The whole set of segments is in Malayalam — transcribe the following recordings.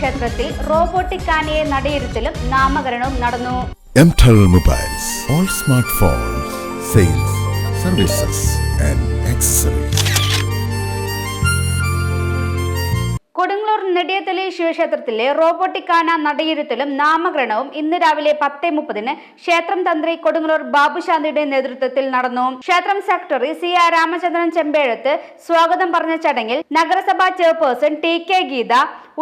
ശിവക്ഷേത്രത്തിൽ റോബോട്ടിക് ആനയെ നടയിരുത്തലും നാമകരണവും നടന്നു. MTEL Mobiles, all smartphones, sales, services and accessories. Kodungallur Nediyathali ശിവക്ഷേത്രത്തിലെ റോബോട്ടിക് ആന നടയിരുത്തലും നാമകരണവും ഇന്ന് രാവിലെ 10:30 ക്ഷേത്രം തന്ത്രി കൊടുങ്ങല്ലൂർ ബാബുശാന്തിയുടെ നേതൃത്വത്തിൽ നടന്നു. ക്ഷേത്രം സെക്രട്ടറി CR രാമചന്ദ്രൻ ചെമ്പേഴത്ത് സ്വാഗതം പറഞ്ഞ ചടങ്ങിൽ നഗരസഭാ ചെയർപേഴ്സൺ TK ഗീത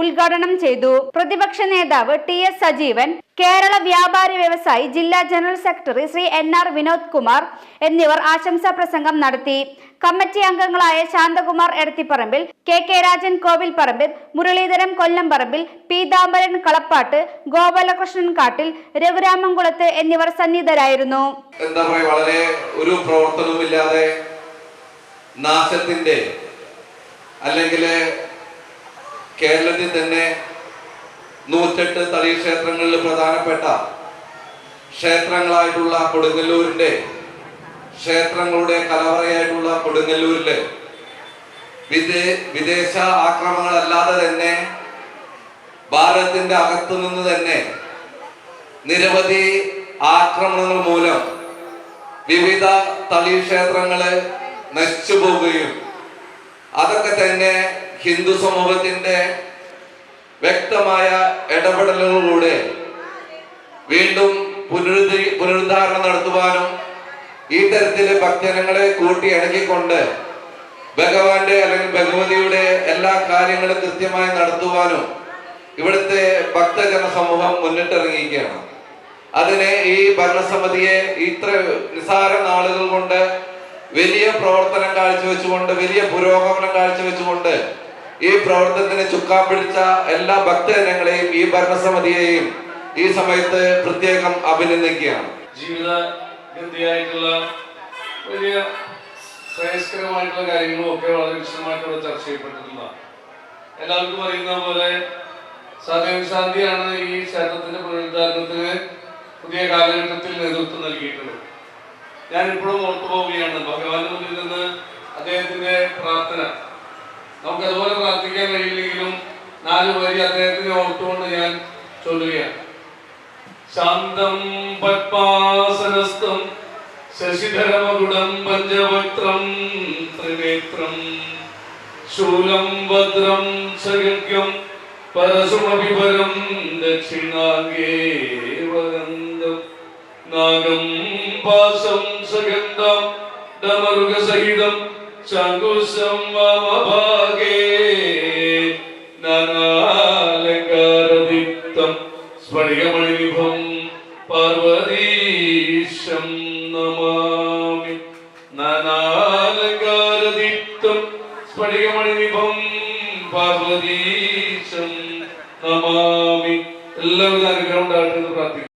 ഉദ്ഘാടനം ചെയ്തു. പ്രതിപക്ഷ നേതാവ് TS സജീവൻ, കേരള വ്യാപാരി വ്യവസായി ജില്ലാ general secretary Shri NR Vinod Kumar എന്നിവർ ആശംസാ പ്രസംഗം നടത്തി. കമ്മിറ്റി അംഗങ്ങളായ ശാന്തകുമാർ എടത്തിപ്പറമ്പിൽ, KK രാജൻ കോവിൽപ്പറമ്പിൽ, മുരളീധരൻ കൊല്ലംപറമ്പിൽ, പീതാംബരൻ കളപ്പാട്ട്, ഗോപാലകൃഷ്ണൻ കാട്ടിൽ, രഘുരാമൻകുളത്ത് എന്നിവർ സന്നിധരായിരുന്നു. എന്താ പറയുക, വളരെ ഒരു പ്രവർത്തനവുമില്ലാതെ നാശത്തിന്റെ അല്ലെങ്കിൽ കേരളത്തിൽ തന്നെ 108 തളി ക്ഷേത്രങ്ങളിൽ പ്രധാനപ്പെട്ട ക്ഷേത്രങ്ങളായിട്ടുള്ള കൊടുങ്ങല്ലൂരിന്റെ ക്ഷേത്രങ്ങളുടെ കലവറയായിട്ടുള്ള കൊടുങ്ങല്ലൂരില് വിദേശ ആക്രമണങ്ങളല്ലാതെ തന്നെ ഭാരതത്തിന്റെ അകത്തു നിന്ന് തന്നെ നിരവധി ആക്രമണങ്ങൾ മൂലം വിവിധ തളി ക്ഷേത്രങ്ങള് നശിച്ചു പോവുകയും അതൊക്കെ തന്നെ ഹിന്ദു സമൂഹത്തിന്റെ വ്യക്തമായ ഇടപെടലുകളിലൂടെ വീണ്ടും പുനരുദ്ധാരണം നടത്തുവാനും ഈ തരത്തില് ഭക്തജനങ്ങളെ കൂട്ടി ഇണക്കിക്കൊണ്ട് ഭഗവാന്റെ അല്ലെങ്കിൽ ഭഗവതിയുടെ എല്ലാ കാര്യങ്ങളും കൃത്യമായി നടത്തുവാനും ഇവിടുത്തെ ഭക്തജന സമൂഹം മുന്നിട്ടിറങ്ങിയിരിക്കുകയാണ്. അതിനെ ഈ ഭരണസമിതിയെ ഇത്ര നിസ്സാര നാളുകൾ കൊണ്ട് വലിയ പ്രവർത്തനം കാഴ്ചവെച്ചുകൊണ്ട്, വലിയ പുരോഗമനം കാഴ്ചവെച്ചുകൊണ്ട് ഈ പ്രവർത്തനത്തിന് ചുക്കാൻ പിടിച്ച എല്ലാ ഭക്തജനങ്ങളെയും ഈ ഭരണസമിതിയെയും ഈ സമയത്ത് പ്രത്യേകം അഭിനന്ദിക്കുകയാണ്. ജീവിതഗതിയായിട്ടുള്ള വലിയ ശ്രേയസ്കരമായിട്ടുള്ള കാര്യങ്ങളും ഒക്കെ വളരെ വിശദമായിട്ടുള്ള ചർച്ച ചെയ്യപ്പെട്ടിട്ടുള്ളതാണ്. എല്ലാവർക്കും അറിയുന്ന പോലെ സദൈവശാന്തിയാണ് ഈ ക്ഷേത്രത്തിന്റെ പുനരുദ്ധാരണത്തിന് പുതിയ കാലഘട്ടത്തിൽ നേതൃത്വം നൽകിയിട്ടുള്ളത്. ഞാൻ ഇപ്പോഴും ഓർത്തു പോവുകയാണ് ഭഗവാന്റെ മുന്നിൽ നിന്ന് അദ്ദേഹത്തിന്റെ പ്രാർത്ഥന. നമുക്ക് അതുപോലെ പ്രാർത്ഥിക്കാൻ കഴിയില്ലെങ്കിലും 4 വരി അദ്ദേഹത്തിനെ ഓർത്തുകൊണ്ട് ഞാൻ ചൊല്ലുകയാണ്. ശാന്തം പത്മാസനസ്ഥം ശശിധരമകുടം പഞ്ചവക്ത്രം ത്രിനേത്രം ശൂലം ഭദ്രം സഗഗ്യം പരശുമവിപരം ദക്ഷിണാംഗേ വഗന്ധം നാഗം പാസം സഗന്ധം ഡമരുകസഹിതം ശംഖുശം വാമഭാഗേ നാനാലങ്കാരദീപ്തം സ്ഫടികമണിനിഭം പാർവതീശം നമാമി. നാനാലങ്കാരദീപ്തം സ്ഫടികമണിനിഭം പാർവതീശം നമാമി. എല്ലാവരും അനുഗ്രഹം ഉണ്ടാകട്ടെ എന്ന് പ്രാർത്ഥിക്കുന്നു.